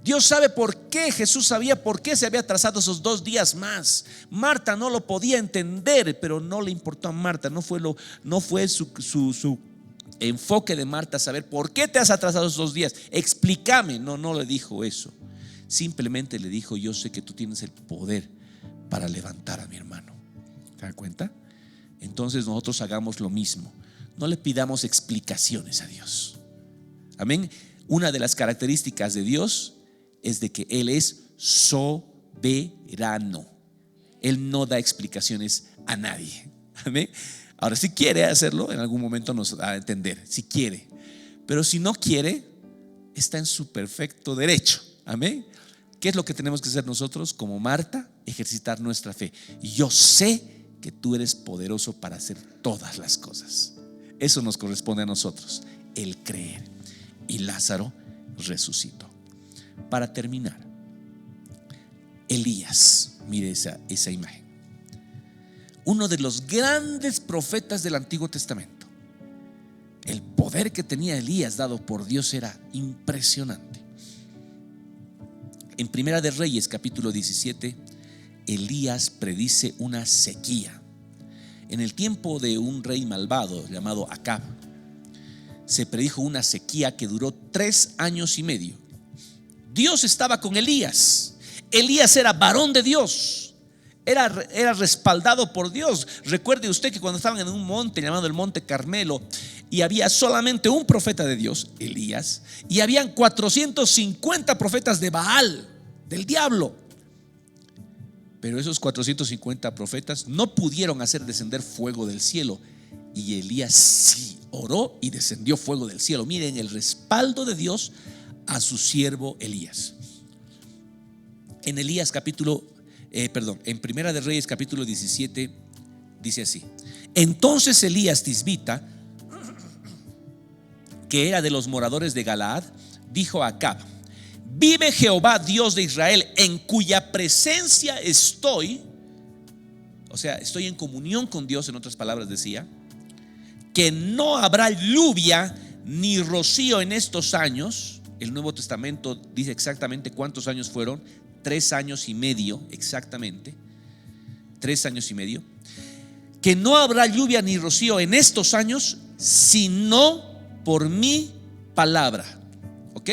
Dios sabe por qué. Jesús sabía por qué se había atrasado esos 2 días más. Marta no lo podía entender, pero no le importó a Marta. No fue su enfoque de Marta saber por qué te has atrasado esos 2 días. Explícame. No le dijo eso. Simplemente le dijo: yo sé que tú tienes el poder para levantar a mi hermano. ¿Te das cuenta? Entonces nosotros hagamos lo mismo. No le pidamos explicaciones a Dios. Amén. Una de las características de Dios es de que Él es soberano. Él no da explicaciones a nadie. Amén. Ahora, si quiere hacerlo, en algún momento nos va a entender. Si quiere. Pero si no quiere, está en su perfecto derecho. Amén. ¿Qué es lo que tenemos que hacer nosotros como Marta? Ejercitar nuestra fe. Yo sé que tú eres poderoso para hacer todas las cosas. Eso nos corresponde a nosotros, el creer. Y Lázaro resucitó. Para terminar, Elías, mire esa imagen. Uno de los grandes profetas del Antiguo Testamento. El poder que tenía Elías dado por Dios era impresionante. En Primera de Reyes, capítulo 17, Elías predice una sequía. En el tiempo de un rey malvado llamado Acab, se predijo una sequía que duró 3 años y medio. Dios estaba con Elías. Elías era varón de Dios. Era respaldado por Dios. Recuerde usted que cuando estaban en un monte llamado el Monte Carmelo, y había solamente un profeta de Dios, Elías, y habían 450 profetas de Baal, del diablo. Pero esos 450 profetas no pudieron hacer descender fuego del cielo. Y Elías sí oró y descendió fuego del cielo. Miren el respaldo de Dios a su siervo Elías. En Primera de Reyes capítulo 17 dice así: entonces Elías Tisbita, que era de los moradores de Galaad, dijo a Acab: vive Jehová Dios de Israel, en cuya presencia estoy. O sea, estoy en comunión con Dios, en otras palabras decía, que no habrá lluvia ni rocío en estos años. El Nuevo Testamento dice exactamente cuántos años fueron: 3 años y medio, exactamente 3 años y medio. Que no habrá lluvia ni rocío en estos años, sino por mi palabra. ¿Ok?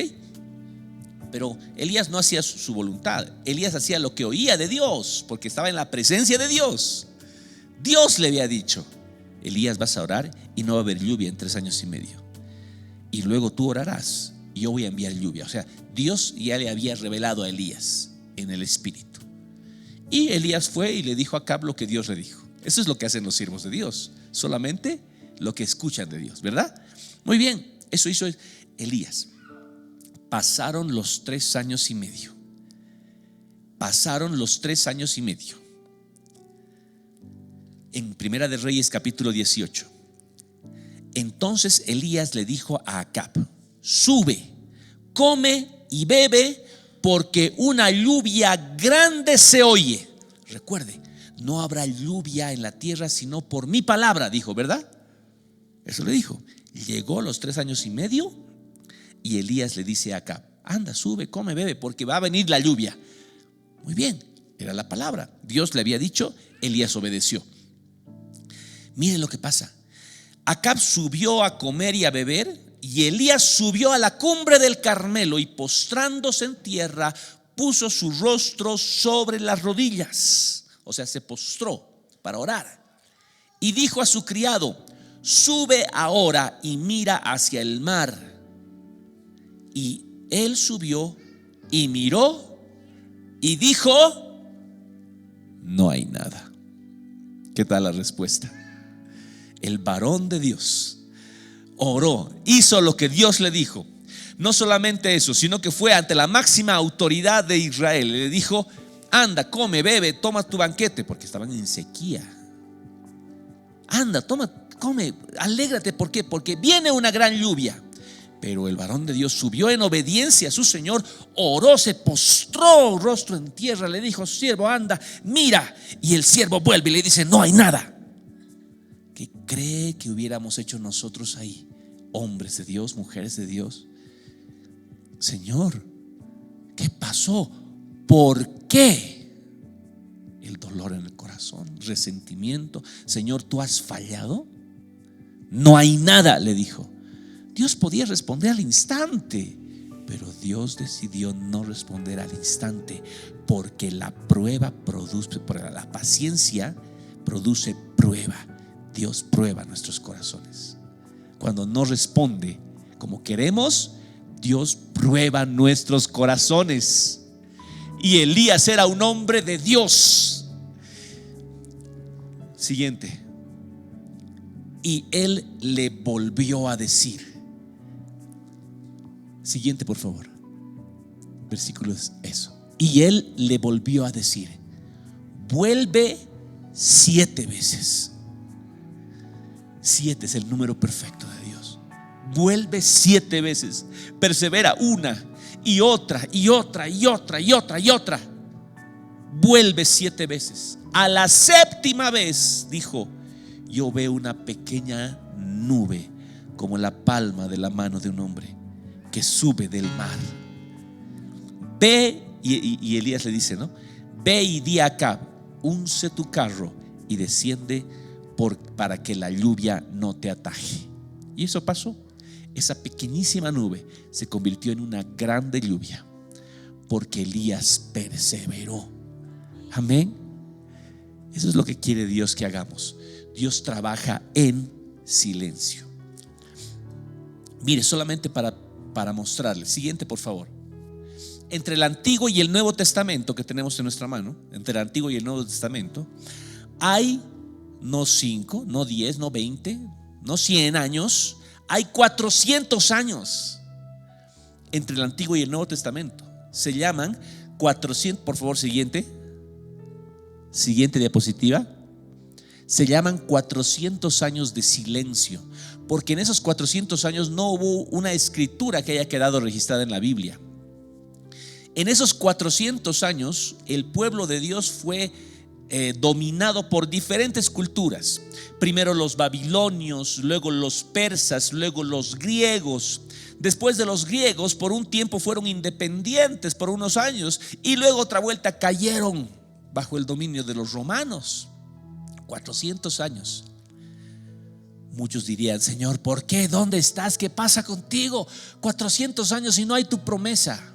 Pero Elías no hacía su voluntad. Elías hacía lo que oía de Dios, porque estaba en la presencia de Dios. Dios le había dicho: Elías, vas a orar y no va a haber lluvia en 3 años y medio. Y luego tú orarás y yo voy a enviar lluvia. O sea, Dios ya le había revelado a Elías en el espíritu. Y Elías fue y le dijo a Acab lo que Dios le dijo. Eso es lo que hacen los siervos de Dios, solamente lo que escuchan de Dios, ¿verdad? Muy bien, eso hizo Elías. Pasaron los 3 años y medio. Pasaron los 3 años y medio. En Primera de Reyes capítulo 18. Entonces Elías le dijo a Acab: sube, come y bebe, porque una lluvia grande se oye. Recuerde, no habrá lluvia en la tierra sino por mi palabra, dijo, ¿verdad? Eso le dijo. Llegó los 3 años y medio y Elías le dice a Acab: anda, sube, come, bebe, porque va a venir la lluvia. Muy bien, era la palabra. Dios le había dicho, Elías obedeció. Miren lo que pasa. Acab subió a comer y a beber, y Elías subió a la cumbre del Carmelo y, postrándose en tierra, puso su rostro sobre las rodillas. O sea, se postró para orar. Y dijo a su criado: sube ahora y mira hacia el mar. Y él subió y miró, y dijo: no hay nada. ¿Qué tal la respuesta? El varón de Dios oró, hizo lo que Dios le dijo. No solamente eso, sino que fue ante la máxima autoridad de Israel. Le dijo: anda, come, bebe, toma tu banquete, porque estaban en sequía. Anda, toma, come, alégrate. ¿Por qué? Porque viene una gran lluvia. Pero el varón de Dios subió en obediencia a su Señor, oró, se postró rostro en tierra, le dijo: siervo, anda, mira. Y el siervo vuelve y le dice: no hay nada. ¿Qué cree que hubiéramos hecho nosotros ahí? Hombres de Dios, mujeres de Dios. Señor, ¿qué pasó? ¿Por qué? El dolor en el corazón, resentimiento. Señor, ¿tú has fallado? No hay nada, le dijo. Dios podía responder al instante, pero Dios decidió no responder al instante, porque la prueba produce, la paciencia produce prueba. Dios prueba nuestros corazones. Cuando no responde como queremos, Dios prueba nuestros corazones. Y Elías era un hombre de Dios. Siguiente. Y él le volvió a decir. Siguiente, por favor. Versículos, eso. Y él le volvió a decir: vuelve 7 veces. 7 es el número perfecto de Dios. Vuelve 7 veces. Persevera una y otra y otra y otra y otra y otra. Vuelve 7 veces. A la 7ª vez dijo: yo veo una pequeña nube como la palma de la mano de un hombre que sube del mar. Ve, y Elías le dice, ¿no? Ve y di acá, unce tu carro y desciende para que la lluvia no te ataje. Y eso pasó. Esa pequeñísima nube se convirtió en una grande lluvia, porque Elías perseveró. Amén. Eso es lo que quiere Dios que hagamos. Dios trabaja en silencio. Mire, solamente para mostrarle. Siguiente, por favor. Entre el Antiguo y el Nuevo Testamento que tenemos en nuestra mano, entre el Antiguo y el Nuevo Testamento, hay no 5, no 10, no 20, no 100 años. Hay 400 años entre el Antiguo y el Nuevo Testamento. Se llaman 400, por favor, siguiente diapositiva. Se llaman 400 años de silencio, porque en esos 400 años no hubo una escritura que haya quedado registrada en la Biblia. En esos 400 años el pueblo de Dios fue dominado por diferentes culturas. Primero los babilonios, luego los persas, luego los griegos. Después de los griegos, por un tiempo fueron independientes por unos años, y luego otra vuelta cayeron bajo el dominio de los romanos. 400 años. Muchos dirían: Señor, ¿por qué? ¿Dónde estás? ¿Qué pasa contigo? 400 años y no hay tu promesa.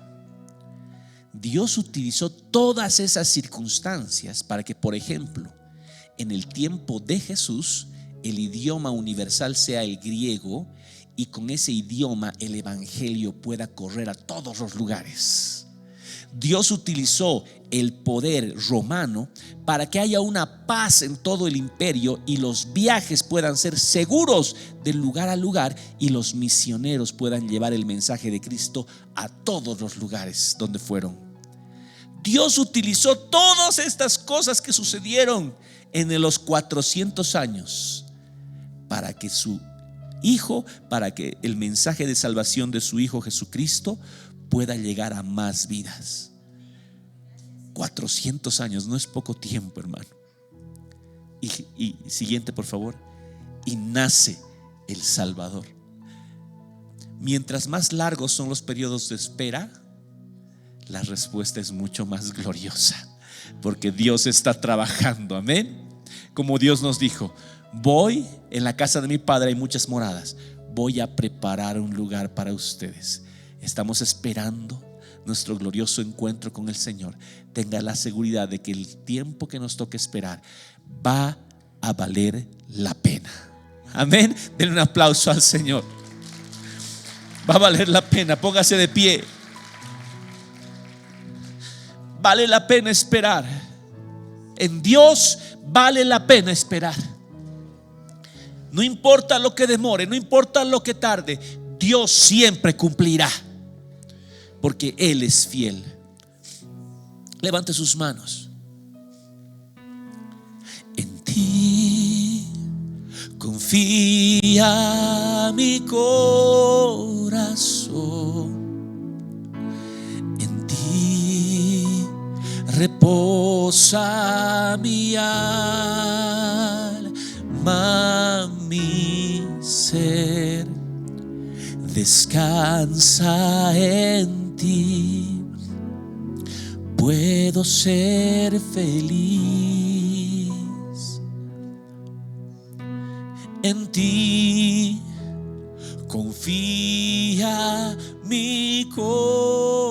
Dios utilizó todas esas circunstancias para que, por ejemplo, en el tiempo de Jesús, el idioma universal sea el griego, y con ese idioma el evangelio pueda correr a todos los lugares. Dios utilizó el poder romano para que haya una paz en todo el imperio y los viajes puedan ser seguros de lugar a lugar, y los misioneros puedan llevar el mensaje de Cristo a todos los lugares donde fueron. Dios utilizó todas estas cosas que sucedieron en los 400 años para que su Hijo, para que el mensaje de salvación de su Hijo Jesucristo pueda llegar a más vidas. 400 años no es poco tiempo, hermano. Y siguiente, por favor. Y nace el Salvador. Mientras más largos son los periodos de espera, la respuesta es mucho más gloriosa, porque Dios está trabajando. Amén. Como Dios nos dijo: voy, en la casa de mi Padre hay muchas moradas, voy a preparar un lugar para ustedes. Estamos esperando nuestro glorioso encuentro con el Señor. Tenga la seguridad de que el tiempo que nos toque esperar va a valer la pena. Amén. Denle un aplauso al Señor. Va a valer la pena. Póngase de pie. vale la pena esperar. En Dios vale la pena esperar. No importa lo que demore, no importa lo que tarde, Dios siempre cumplirá, porque Él es fiel. Levante sus manos. En ti confía mi corazón. Reposa mi alma, mi ser, descansa en ti, puedo ser feliz. En ti confía mi corazón.